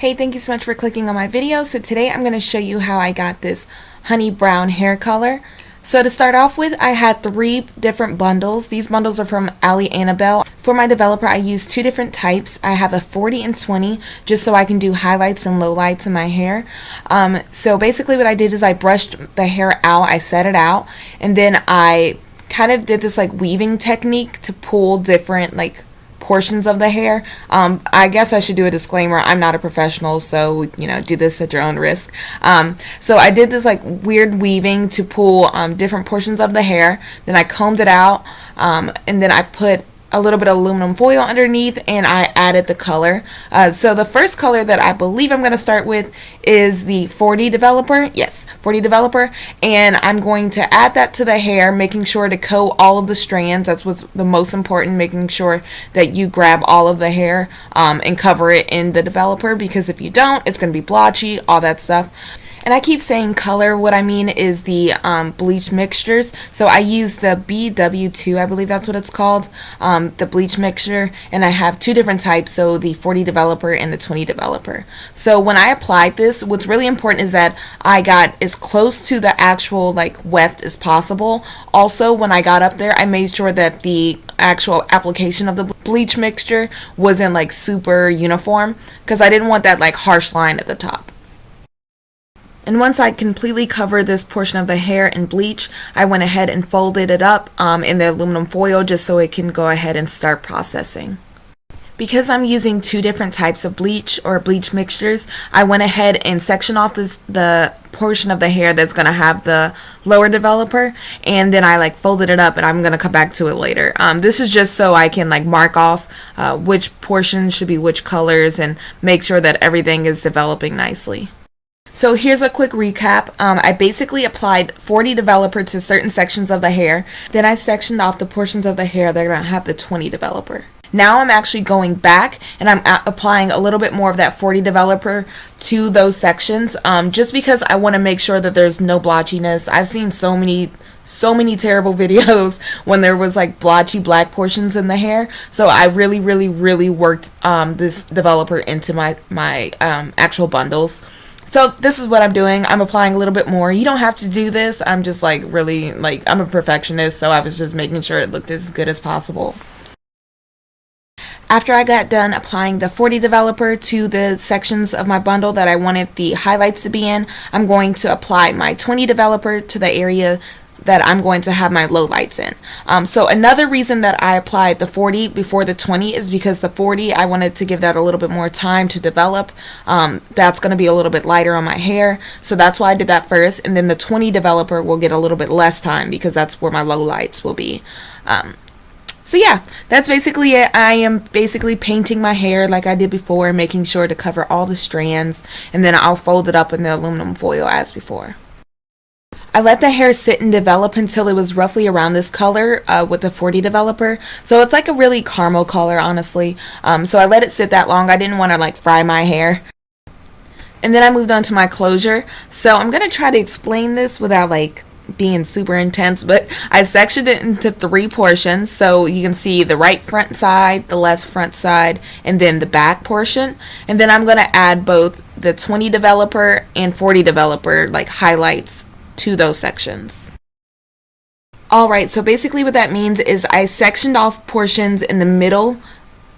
Hey, thank you so much for clicking on my video. So today I'm going to show you how I got this honey brown hair color. So to start off with, I had 3 different bundles. These bundles are from Ali Annabelle. For my developer, I used 2 different types. I have a 40 and 20 just so I can do highlights and lowlights in my hair. So basically what I did is I brushed the hair out, I set it out, and then I kind of did this like weaving technique to pull different like portions of the hair. I guess I should do a disclaimer. I'm not a professional, so do this at your own risk. So I did this like weird weaving to pull different portions of the hair. Then I combed it out, and then I put a little bit of aluminum foil underneath, and I added the color. So the first color that I believe I'm going to start with is the 40 developer. Yes, 40 developer. And I'm going to add that to the hair, making sure to coat all of the strands. That's what's the most important, making sure that you grab all of the hair and cover it in the developer, because if you don't, it's going to be blotchy, all that stuff. And I keep saying color. What I mean is the bleach mixtures. So I use the BW2, I believe that's what it's called, the bleach mixture. And I have 2 different types, so the 40 developer and the 20 developer. So when I applied this, what's really important is that I got as close to the actual like weft as possible. Also, when I got up there, I made sure that the actual application of the bleach mixture wasn't like super uniform, because I didn't want that like harsh line at the top. And once I completely covered this portion of the hair in bleach, I went ahead and folded it up in the aluminum foil just so it can go ahead and start processing. Because I'm using 2 different types of bleach or bleach mixtures, I went ahead and sectioned off the portion of the hair that's going to have the lower developer, and then I like folded it up, and I'm going to come back to it later. This is just so I can like mark off which portions should be which colors and make sure that everything is developing nicely. So here's a quick recap. I basically applied 40 developer to certain sections of the hair. Then I sectioned off the portions of the hair that are going to have the 20 developer. Now I'm actually going back and I'm applying a little bit more of that 40 developer to those sections, just because I want to make sure that there's no blotchiness. I've seen so many terrible videos when there was like blotchy black portions in the hair. So I really worked this developer into my actual bundles. So this is what I'm doing. I'm applying a little bit more. You don't have to do this. I'm just like really like, I'm a perfectionist, so I was just making sure it looked as good as possible. After I got done applying the 40 developer to the sections of my bundle that I wanted the highlights to be in, I'm going to apply my 20 developer to the area that I'm going to have my lowlights in. So another reason that I applied the 40 before the 20 is because the 40, I wanted to give that a little bit more time to develop. That's going to be a little bit lighter on my hair, so that's why I did that first. And then the 20 developer will get a little bit less time because that's where my lowlights will be. So yeah, that's basically it. I am basically painting my hair like I did before, making sure to cover all the strands, and then I'll fold it up in the aluminum foil as before. I let the hair sit and develop until it was roughly around this color with the 40 developer. So it's like a really caramel color, honestly. So I let it sit that long. I didn't want to like fry my hair. And then I moved on to my closure. So I'm going to try to explain this without like being super intense, but I sectioned it into 3 portions. So you can see the right front side, the left front side, and then the back portion. And then I'm going to add both the 20 developer and 40 developer like highlights to those sections. Alright, so basically what that means is I sectioned off portions in the middle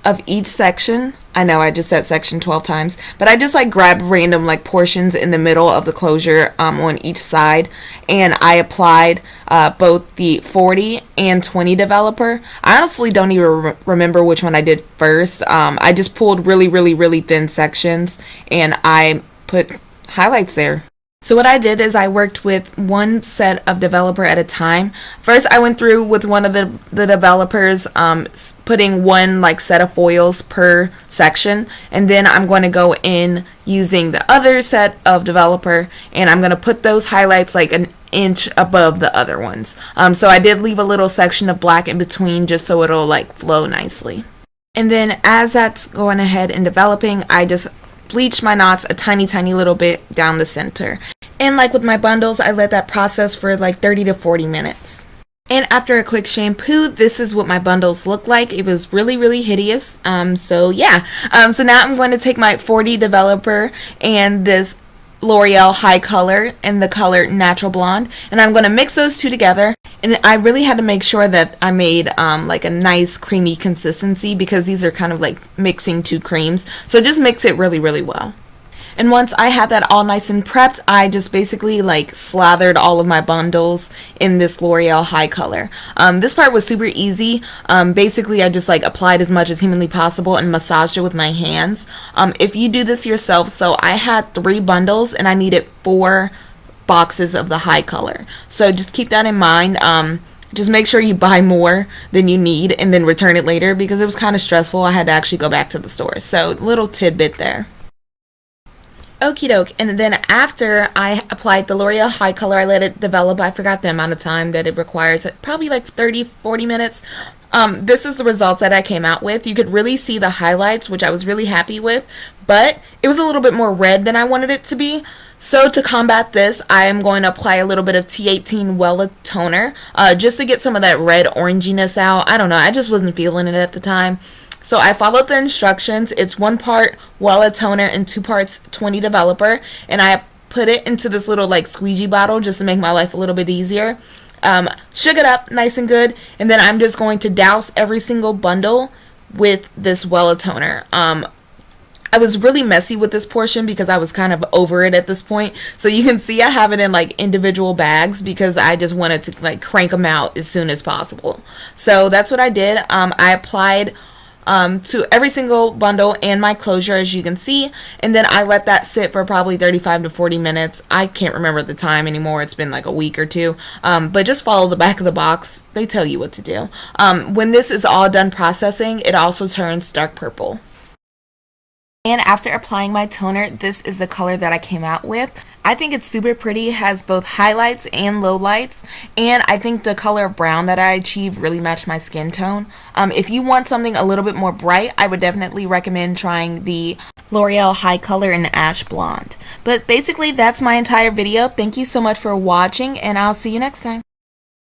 of each section. I know I just said section 12 times, but I just like grabbed random like portions in the middle of the closure on each side, and I applied both the 40 and 20 developer. I honestly don't even remember which one I did first. I just pulled really thin sections and I put highlights there. So what I did is I worked with one set of developer at a time. First, I went through with one of the developers, putting one like set of foils per section, and then I'm going to go in using the other set of developer, and I'm going to put those highlights like an inch above the other ones. So I did leave a little section of black in between just so it'll like flow nicely. And then as that's going ahead and developing, I just bleach my knots a tiny little bit down the center. And like with my bundles, I let that process for like 30 to 40 minutes. And after a quick shampoo, this is what my bundles look like. It was really hideous. So yeah. So now I'm going to take my 4D developer and this L'Oreal High Color in the color Natural Blonde, and I'm going to mix those two together. And I really had to make sure that I made like a nice creamy consistency, because these are kind of like mixing two creams. So just mix it really well. And once I had that all nice and prepped, I just basically like slathered all of my bundles in this L'Oreal High Color. This part was super easy. Basically, I just like applied as much as humanly possible and massaged it with my hands. If you do this yourself, so I had 3 bundles and I needed 4 boxes of the High Color. So just keep that in mind. Just make sure you buy more than you need and then return it later, because it was kind of stressful. I had to actually go back to the store. So little tidbit there. Okie doke. And then after I applied the L'Oreal High Color, I let it develop. I forgot the amount of time that it requires, probably like 30-40 minutes. This is the results that I came out with. You could really see the highlights, which I was really happy with, but it was a little bit more red than I wanted it to be. So to combat this, I am going to apply a little bit of T18 Wella toner, just to get some of that red oranginess out. I don't know, I just wasn't feeling it at the time. So I followed the instructions. It's 1 part Wella toner and 2 parts 20 developer, and I put it into this little like squeegee bottle just to make my life a little bit easier. Shook it up nice and good, and then I'm just going to douse every single bundle with this Wella toner. I was really messy with this portion because I was kind of over it at this point. So you can see I have it in like individual bags because I just wanted to like crank them out as soon as possible. So that's what I did. I applied to every single bundle and my closure, as you can see, and then I let that sit for probably 35 to 40 minutes. I can't remember the time anymore. It's been like a week or two, but just follow the back of the box. They tell you what to do. When this is all done processing, it also turns dark purple. And after applying my toner, this is the color that I came out with. I think it's super pretty. It has both highlights and lowlights, and I think the color of brown that I achieved really matched my skin tone. If you want something a little bit more bright, I would definitely recommend trying the L'Oreal High Color in Ash Blonde. But basically, that's my entire video. Thank you so much for watching, and I'll see you next time.